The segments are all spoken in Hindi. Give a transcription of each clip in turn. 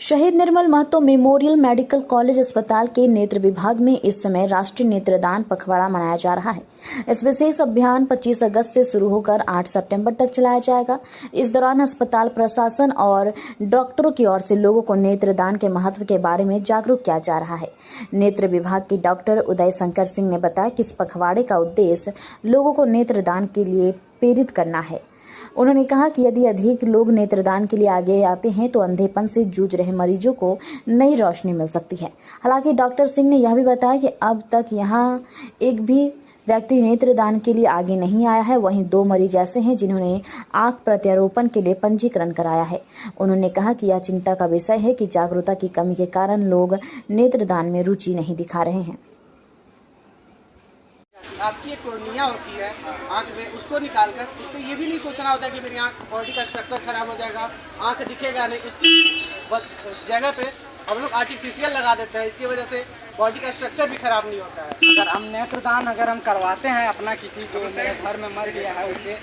शहीद निर्मल महतो मेमोरियल मेडिकल कॉलेज अस्पताल के नेत्र विभाग में इस समय राष्ट्रीय नेत्रदान पखवाड़ा मनाया जा रहा है। इस विशेष अभियान 25 अगस्त से शुरू होकर 8 सितंबर तक चलाया जाएगा। इस दौरान अस्पताल प्रशासन और डॉक्टरों की ओर से लोगों को नेत्रदान के महत्व के बारे में जागरूक किया जा रहा है। नेत्र विभाग के डॉक्टर उदय शंकर सिंह ने बताया कि इस पखवाड़े का उद्देश्य लोगों को नेत्रदान के लिए प्रेरित करना है। उन्होंने कहा कि यदि अधिक लोग नेत्रदान के लिए आगे आते हैं तो अंधेपन से जूझ रहे मरीजों को नई रोशनी मिल सकती है। हालांकि डॉक्टर सिंह ने यह भी बताया कि अब तक यहां एक भी व्यक्ति नेत्रदान के लिए आगे नहीं आया है। वहीं 2 मरीज ऐसे हैं जिन्होंने आंख प्रत्यारोपण के लिए पंजीकरण कराया है। उन्होंने कहा कि यह चिंता का विषय है कि जागरूकता की कमी के कारण लोग नेत्रदान में रुचि नहीं दिखा रहे हैं। आपकी एक कोर्निया होती है आँख में, उसको निकालकर उससे ये भी नहीं सोचना होता कि मेरी आँख बॉडी का स्ट्रक्चर खराब हो जाएगा, आँख दिखेगा नहीं, उसकी जगह पे हम लोग आर्टिफिशियल लगा देते हैं। इसकी वजह से बॉडी का स्ट्रक्चर भी खराब नहीं होता है। अगर हम नेत्रदान करवाते हैं अपना किसी जो मेरे घर में मर गया है उसे,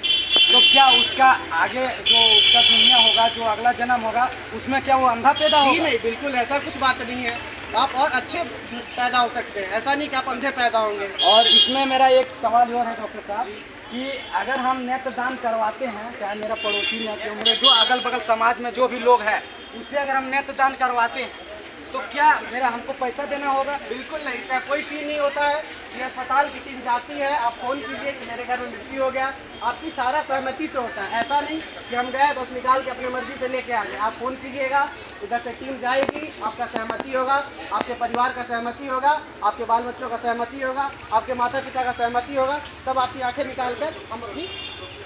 तो क्या उसका आगे जो उसका दुनिया होगा, जो अगला जन्म होगा, उसमें क्या वो अंधा पैदा होगा? जी नहीं, बिल्कुल ऐसा कुछ बात नहीं है। आप और अच्छे पैदा हो सकते हैं, ऐसा नहीं कि आप अंधे पैदा होंगे। और इसमें मेरा एक सवाल और है डॉक्टर साहब कि अगर हम नेत्रदान करवाते हैं, चाहे मेरा पड़ोसी या जो मेरे जो अगल बगल समाज में जो भी लोग हैं, उससे अगर हम नेत्रदान करवाते हैं तो क्या मेरा हमको पैसा देना होगा? बिल्कुल नहीं, इसका कोई फी नहीं होता है। ये अस्पताल की टीम जाती है, आप फ़ोन कीजिए कि मेरे घर में मृत्यु हो गया, आपकी सारा सहमति से होता है। ऐसा नहीं कि हम गए बस निकाल के अपनी मर्जी से लेके आ गए। आप फ़ोन कीजिएगा, इधर से टीम जाएगी, आपका सहमति होगा, आपके परिवार का सहमति होगा, आपके बाल बच्चों का सहमति होगा, आपके माता पिता का सहमति होगा, तब आपकी आँखें निकाल कर हम अपनी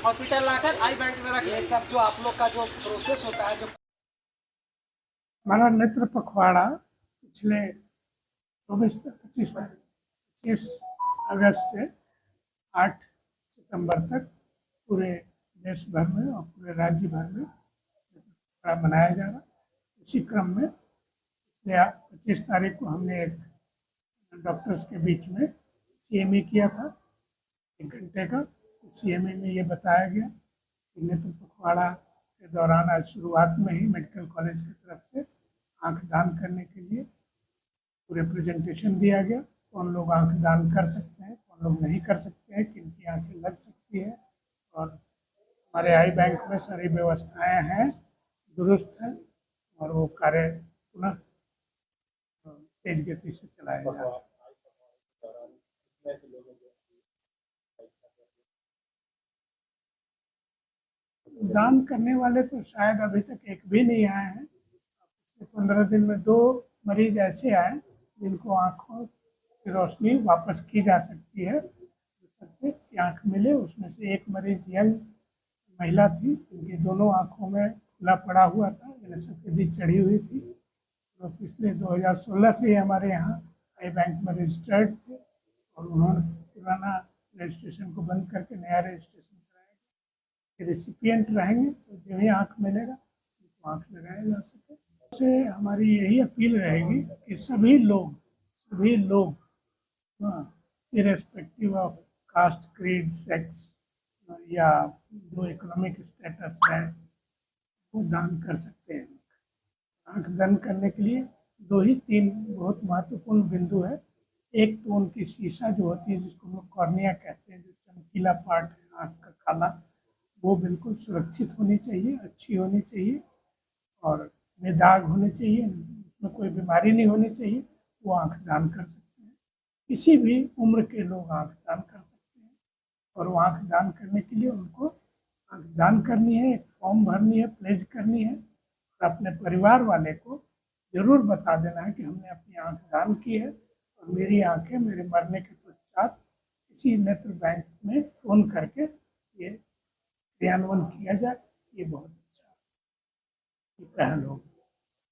हॉस्पिटल लाकर आई बैंक में रख। ये सब जो आप लोग का जो प्रोसेस होता है, जो हमारा नेत्र पखवाड़ा पिछले 25 अगस्त से 8 सितंबर तक पूरे देश भर में और पूरे राज्य भर में पखवाड़ा मनाया जा रहा। इसी क्रम में पिछले 25 तारीख को हमने एक डॉक्टर्स के बीच में CME किया था 1 घंटे का। CME में ये बताया गया कि नेत्र पखवाड़ा के दौरान आज शुरुआत में ही मेडिकल कॉलेज की तरफ से आंख दान करने के लिए पूरे प्रेजेंटेशन दिया गया। कौन लोग आंख दान कर सकते हैं, कौन लोग नहीं कर सकते हैं, किनकी आंखें लग सकती है, और हमारे आई बैंक में सारी व्यवस्थाएं हैं, दुरुस्त हैं, और वो कार्य पुनः तेज गति से चलाया जा रहा है। दान करने वाले तो शायद अभी तक एक भी नहीं आए हैं। पिछले 15 दिन में 2 मरीज ऐसे आए जिनको आँखों की रोशनी वापस की जा सकती है, कि आँख मिले। उसमें से एक मरीज यंग महिला थी, जिनकी दोनों आँखों में खुला पड़ा हुआ था, यानी सफ़ेदी चढ़ी हुई थी। तो पिछले 2016 से हमारे यहाँ आई बैंक में रजिस्टर्ड थे, और उन्होंने पुराना रजिस्ट्रेशन को बंद करके नया रजिस्ट्रेशन कराया। रेसिपिएंट रहेंगे तो जो ही आँख मिलेगा तो आँख लगाया जा सके। से हमारी यही अपील रहेगी कि सभी लोग irrespective of caste, creed, sex या जो इकोनॉमिक स्टेटस है, वो दान कर सकते हैं। आँख दान करने के लिए 3 बहुत महत्वपूर्ण बिंदु है। एक तो उनकी शीशा जो होती है, जिसको हम कॉर्निया कहते हैं, जो चमकीला पार्ट है आँख का काला, वो बिल्कुल सुरक्षित होनी चाहिए, अच्छी होनी चाहिए और बेदाग होनी चाहिए, उसमें कोई बीमारी नहीं होनी चाहिए। वो आँख दान कर सकते हैं। किसी भी उम्र के लोग आँख दान कर सकते हैं, और वो आँख दान करने के लिए उनको आँख दान करनी है, एक फॉर्म भरनी है, प्लेज करनी है, और अपने परिवार वाले को ज़रूर बता देना है कि हमने अपनी आँख दान की है और मेरी आँखें मेरे मरने के पश्चात किसी नेत्र बैंक में फ़ोन करके ये क्रियान्वयन किया जाए। ये बहुत अच्छा पहल होगा।